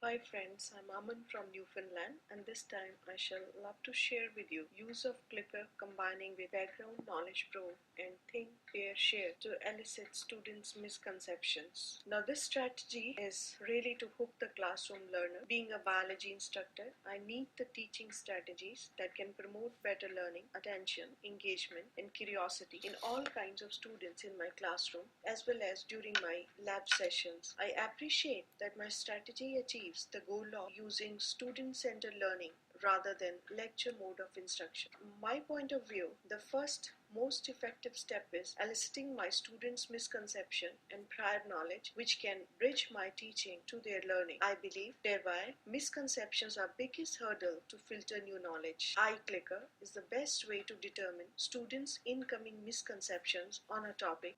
Hi friends, I'm Aman from Newfoundland, and this time I shall love to share with you use of clicker combining with background knowledge probe and think, pair, share to elicit students' misconceptions. Now this strategy is really to hook the classroom learner. Being a biology instructor, I need the teaching strategies that can promote better learning, attention, engagement and curiosity in all kinds of students in my classroom as well as during my lab sessions. I appreciate that my strategy achieves the goal of using student-centered learning rather than lecture mode of instruction. My point of view, the first most effective step is eliciting my students' misconception and prior knowledge which can bridge my teaching to their learning. I believe thereby misconceptions are biggest hurdle to filter new knowledge. Eye clicker is the best way to determine students' incoming misconceptions on a topic.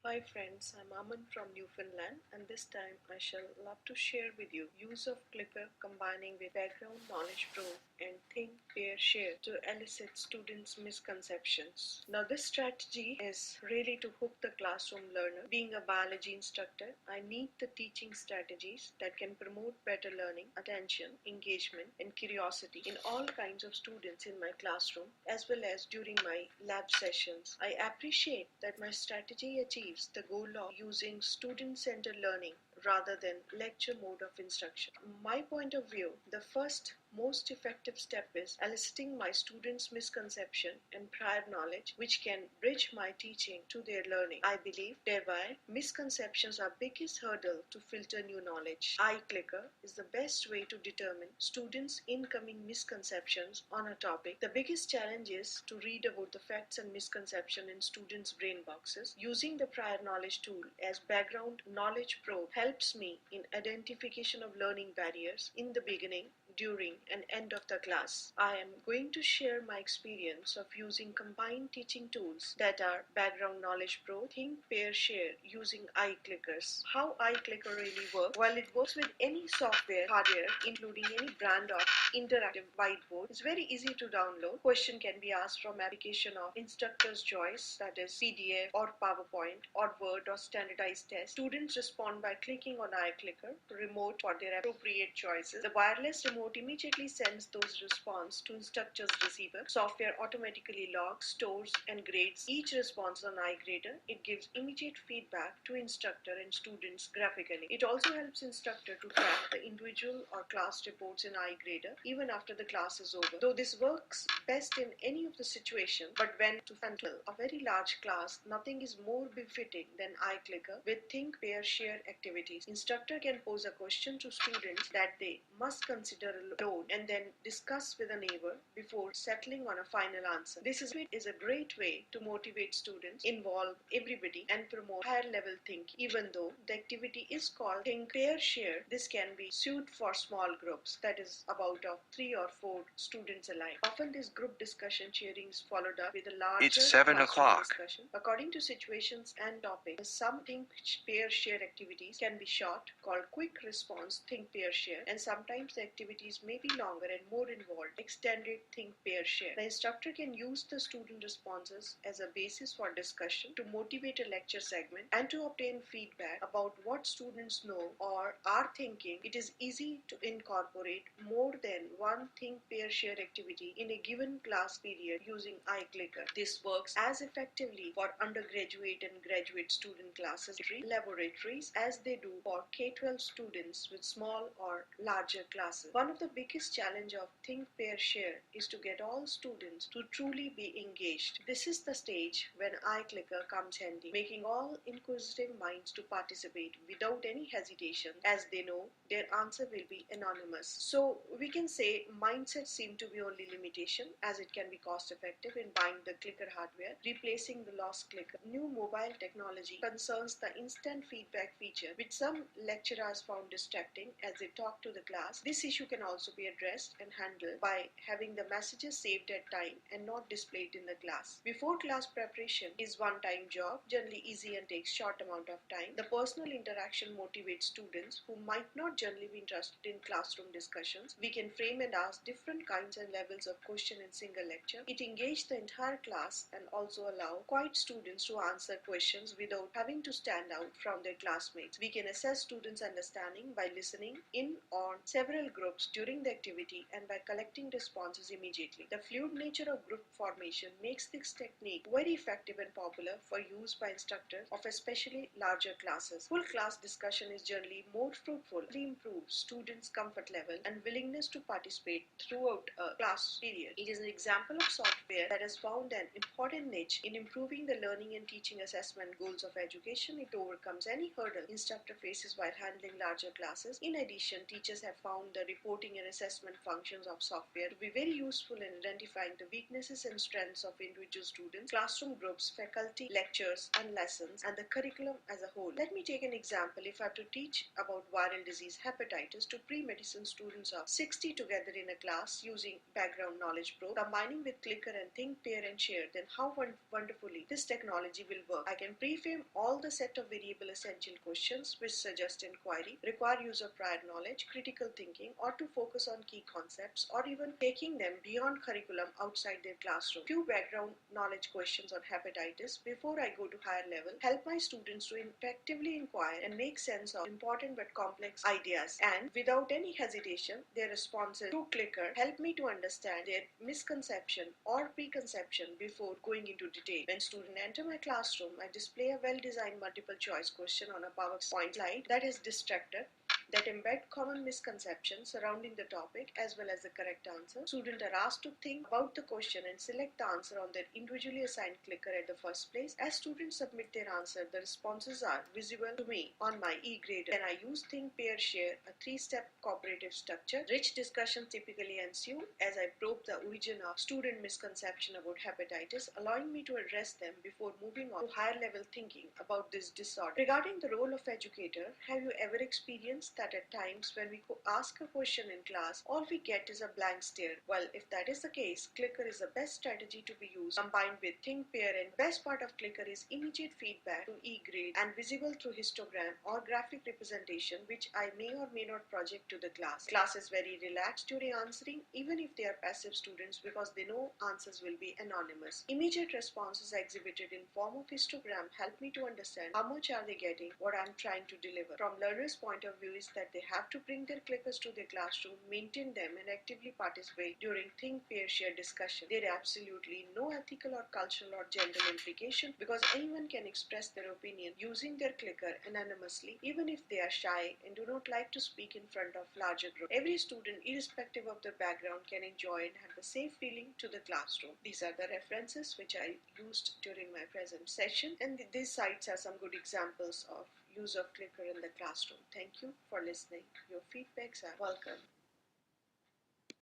Hi friends, I'm Aman from Newfoundland, and this time I shall love to share with you use of clicker combining with background knowledge probe and think, pair, share to elicit students' misconceptions. Now this strategy is really to hook the classroom learner. Being a biology instructor, I need the teaching strategies that can promote better learning, attention, engagement and curiosity in all kinds of students in my classroom as well as during my lab sessions. I appreciate that my strategy achieves the goal of using student-centered learning rather than lecture mode of instruction. My point of view, the first most effective step is eliciting my students' misconception and prior knowledge which can bridge my teaching to their learning. I believe thereby misconceptions are biggest hurdle to filter new knowledge. Eye clicker is the best way to determine students' incoming misconceptions on a topic. The biggest challenge is to read about the facts and misconception in students' brain boxes. Using the prior knowledge tool as background knowledge probe helps me in identification of learning barriers in the beginning, during and end of the class. I am going to share my experience of using combined teaching tools that are background knowledge probe, think, pair, share using eye clickers. How eye clicker really works? While it works with any software, hardware, including any brand of interactive whiteboard, it's very easy to download. Question can be asked from application of instructor's choice, that is PDF or PowerPoint or Word or standardized test. Students respond by clicking on eye clicker, remote for their appropriate choices. The wireless remote immediately sends those responses to instructor's receiver. Software automatically logs, stores and grades each response on iGrader. It gives immediate feedback to instructor and students graphically. It also helps instructor to track the individual or class reports in iGrader even after the class is over. Though this works best in any of the situation, but when to handle a very large class, nothing is more befitting than iClicker with think, pair, share activities. Instructor can pose a question to students that they must consider alone and then discuss with a neighbor before settling on a final answer. This is a great way to motivate students, involve everybody and promote higher level thinking. Even though the activity is called think, pair, share, this can be suited for small groups, that is about of 3 or 4 students alike. Often this group discussion sharing is followed up with a larger It's 7 o'clock. discussion. According to situations and topics, some think, pair, share activities can be short, called quick response think, pair, share, and sometimes the activities may be longer and more involved, extended think, pair, share. The instructor can use the student responses as a basis for discussion to motivate a lecture segment and to obtain feedback about what students know or are thinking. It is easy to incorporate more than one think, pair, share activity in a given class period using iClicker. This works as effectively for undergraduate and graduate student classes, laboratories as they do for K-12 students with small or larger classes. One of the biggest challenge of think, pair, share is to get all students to truly be engaged. This is the stage when iClicker comes handy, making all inquisitive minds to participate without any hesitation as they know their answer will be anonymous. So we can say mindsets seem to be only limitation as it can be cost effective in buying the clicker hardware, replacing the lost clicker. New mobile technology concerns the instant feedback feature which some lecturers found distracting as they talk to the class. This issue can also be addressed and handled by having the messages saved at time and not displayed in the class. Before class preparation is one-time job, generally easy and takes short amount of time. The personal interaction motivates students who might not generally be interested in classroom discussions. We can frame and ask different kinds and levels of question in single lecture. It engages the entire class and also allow quiet students to answer questions without having to stand out from their classmates. We can assess students' understanding by listening in on several groups during the activity and by collecting responses immediately. The fluid nature of group formation makes this technique very effective and popular for use by instructors of especially larger classes. Full class discussion is generally more fruitful. It improves students' comfort level and willingness to participate throughout a class period. It is an example of software that has found an important niche in improving the learning and teaching assessment goals of education. It overcomes any hurdle instructor faces while handling larger classes. In addition, teachers have found the reporting and assessment functions of software to be very useful in identifying the weaknesses and strengths of individual students, classroom groups, faculty, lectures and lessons, and the curriculum as a whole. Let me take an example. If I have to teach about viral disease hepatitis to pre-medicine students of 60 together in a class using background knowledge probe, combining with clicker and think, pair and share, then how wonderfully this technology will work. I can pre-frame all the set of variable essential questions which suggest inquiry, require use of prior knowledge, critical thinking, or to focus on key concepts, or even taking them beyond curriculum outside their classroom. Few background knowledge questions on hepatitis before I go to higher level help my students to effectively inquire and make sense of important but complex ideas, and without any hesitation their responses through clicker help me to understand their misconception or preconception before going into detail. When students enter my classroom, I display a well-designed multiple choice question on a PowerPoint slide that is distracted, that embed common misconceptions surrounding the topic as well as the correct answer. Students are asked to think about the question and select the answer on their individually assigned clicker at the first place. As students submit their answer, the responses are visible to me on my e-grader. Then I use think, pair, share, a three-step cooperative structure. Rich discussions typically ensue as I probe the origin of student misconception about hepatitis, allowing me to address them before moving on to higher level thinking about this disorder. Regarding the role of educator, have you ever experienced that at times when we ask a question in class, all we get is a blank stare? Well, if that is the case, clicker is the best strategy to be used combined with think, pair, and best part of clicker is immediate feedback to e-grade and visible through histogram or graphic representation, which I may or may not project to the class. Class is very relaxed during answering, even if they are passive students, because they know answers will be anonymous. Immediate responses exhibited in form of histogram help me to understand how much are they getting what I'm trying to deliver. From learners' point of view is that they have to bring their clickers to their classroom, maintain them, and actively participate during think, pair, share discussion. There is absolutely no ethical or cultural or gender implication because anyone can express their opinion using their clicker anonymously, even if they are shy and do not like to speak in front of larger group. Every student, irrespective of their background, can enjoy and have the safe feeling to the classroom. These are the references which I used during my present session, and these sites are some good examples of use of clicker in the classroom. Thank you for listening. Your feedbacks are welcome.